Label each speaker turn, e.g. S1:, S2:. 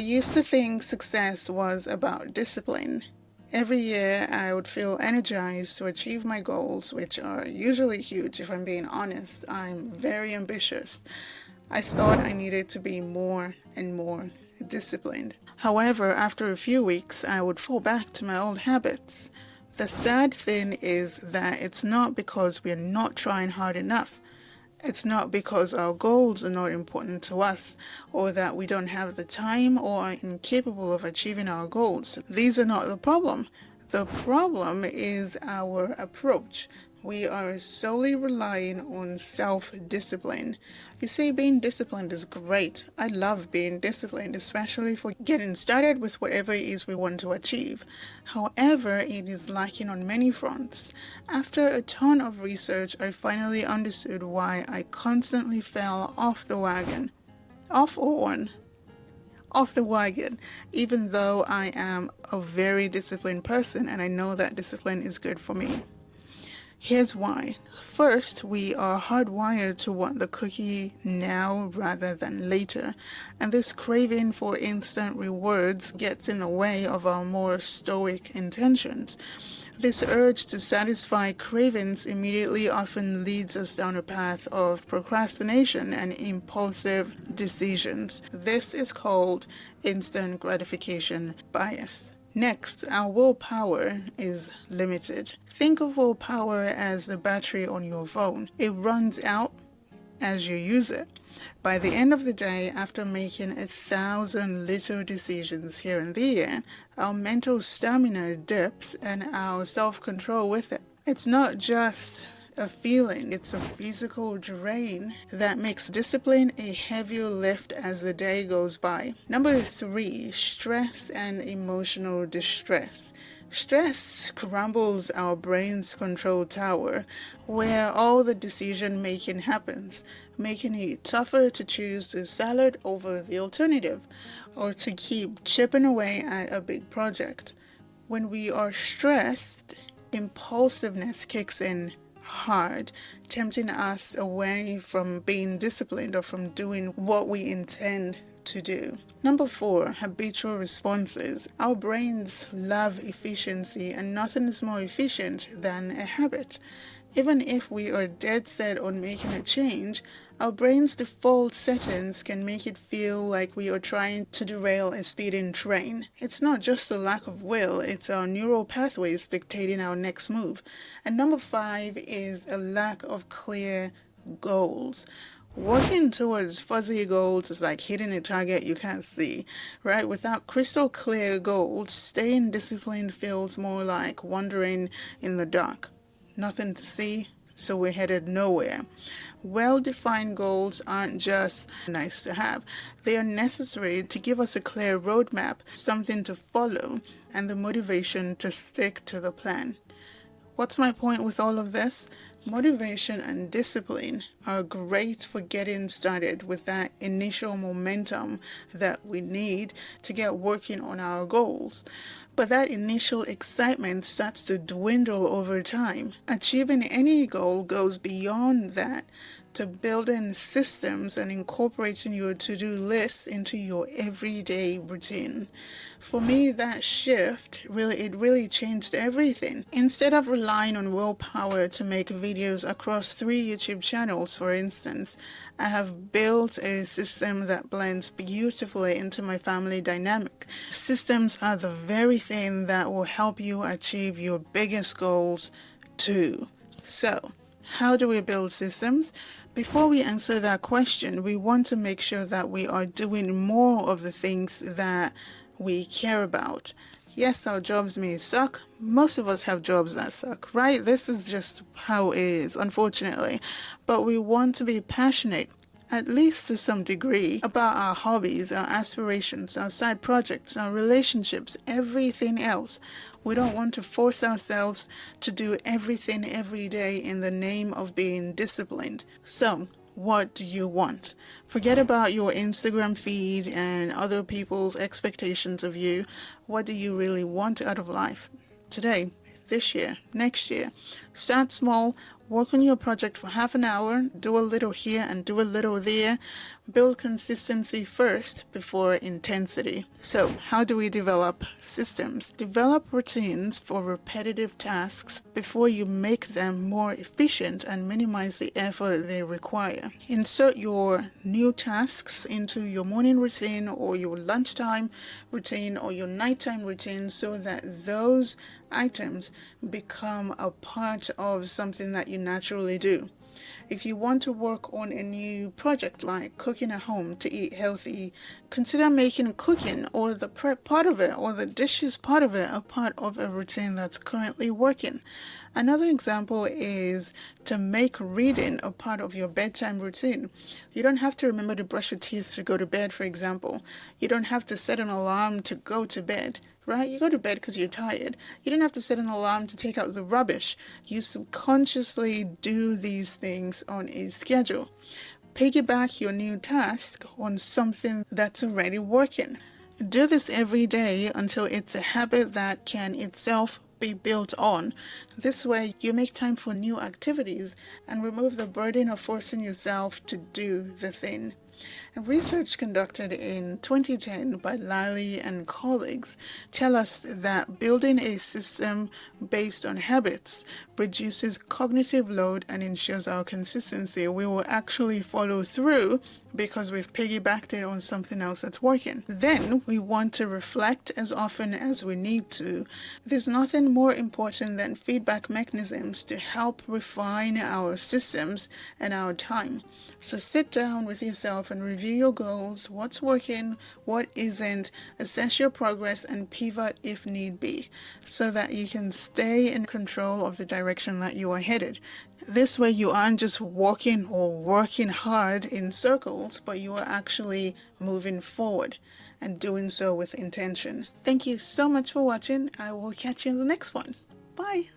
S1: I used to think success was about discipline. Every year I would feel energized to achieve my goals, which are usually huge if I'm being honest. I'm very ambitious. I thought I needed to be more and more disciplined. However, after a few weeks, I would fall back to my old habits. The sad thing is that it's not because we're not trying hard enough. It's not because our goals are not important to us, or that we don't have the time or are incapable of achieving our goals. These are not the problem. The problem is our approach. We are solely relying on self-discipline. You see, being disciplined is great. I love being disciplined, especially for getting started with whatever it is we want to achieve. However, it is lacking on many fronts. After a ton of research, I finally understood why I constantly fell off the wagon. Off on. Off the wagon, even though I am a very disciplined person and I know that discipline is good for me. Here's why. First, we are hardwired to want the cookie now rather than later, and this craving for instant rewards gets in the way of our more stoic intentions. This urge to satisfy cravings immediately often leads us down a path of procrastination and impulsive decisions. This is called instant gratification bias. Next, our willpower is limited. Think of willpower as the battery on your phone. It runs out as you use it. By the end of the day, after making 1,000 little decisions here and there, our mental stamina dips and our self-control with it. It's not just a feeling, it's a physical drain that makes discipline a heavier lift as the day goes by. Number 3, stress and emotional distress. Stress crumbles our brain's control tower, where all the decision making happens, making it tougher to choose the salad over the alternative, or to keep chipping away at a big project. When we are stressed, impulsiveness kicks in hard, tempting us away from being disciplined or from doing what we intend to do. Number 4, habitual responses. Our brains love efficiency, and nothing is more efficient than a habit. Even if we are dead set on making a change, our brain's default settings can make it feel like we are trying to derail a speeding train. It's not just a lack of will, it's our neural pathways dictating our next move. And number 5 is a lack of clear goals. Working towards fuzzy goals is like hitting a target you can't see, right? Without crystal clear goals, staying disciplined feels more like wandering in the dark. Nothing to see, so we're headed nowhere. Well-defined goals aren't just nice to have. They are necessary to give us a clear roadmap, something to follow, and the motivation to stick to the plan. What's my point with all of this? Motivation and discipline are great for getting started with that initial momentum that we need to get working on our goals. But that initial excitement starts to dwindle over time. Achieving any goal goes beyond that, to building systems and incorporating your to-do list into your everyday routine. For me, that shift really changed everything. Instead of relying on willpower to make videos across 3 YouTube channels, for instance, I have built a system that blends beautifully into my family dynamic. Systems are the very thing that will help you achieve your biggest goals too. So, how do we build systems? Before we answer that question, we want to make sure that we are doing more of the things that we care about. Yes, our jobs may suck. Most of us have jobs that suck, right? This is just how it is, unfortunately. But we want to be passionate, at least to some degree, about our hobbies, our aspirations, our side projects, our relationships, everything else. We don't want to force ourselves to do everything every day in the name of being disciplined. So, what do you want? Forget about your Instagram feed and other people's expectations of you. What do you really want out of life? Today, this year, next year. Start small, Work on your project for half an hour, do a little here and do a little there. Build consistency first before intensity. So, how do we develop systems? Develop routines for repetitive tasks before you make them more efficient and minimize the effort they require. Insert your new tasks into your morning routine or your lunchtime routine or your nighttime routine so that those items become a part of something that you naturally do. If you want to work on a new project like cooking at home to eat healthy, consider making cooking or the prep part of it or the dishes part of it a part of a routine that's currently working. Another example is to make reading a part of your bedtime routine. You don't have to remember to brush your teeth to go to bed, for example. You don't have to set an alarm to go to bed. Right? You go to bed because you're tired. You don't have to set an alarm to take out the rubbish. You subconsciously do these things on a schedule. Piggyback your new task on something that's already working. Do this every day until it's a habit that can itself be built on. This way, you make time for new activities and remove the burden of forcing yourself to do the thing. Research conducted in 2010 by Lally and colleagues tell us that building a system based on habits reduces cognitive load and ensures our consistency. We will actually follow through because we've piggybacked it on something else that's working. Then we want to reflect as often as we need to. There's nothing more important than feedback mechanisms to help refine our systems and our time. So sit down with yourself and review your goals, what's working, what isn't, assess your progress and pivot if need be, so that you can stay in control of the direction that you are headed. This way you aren't just walking or working hard in circles, but you are actually moving forward and doing so with intention. Thank you so much for watching. I will catch you in the next one. Bye.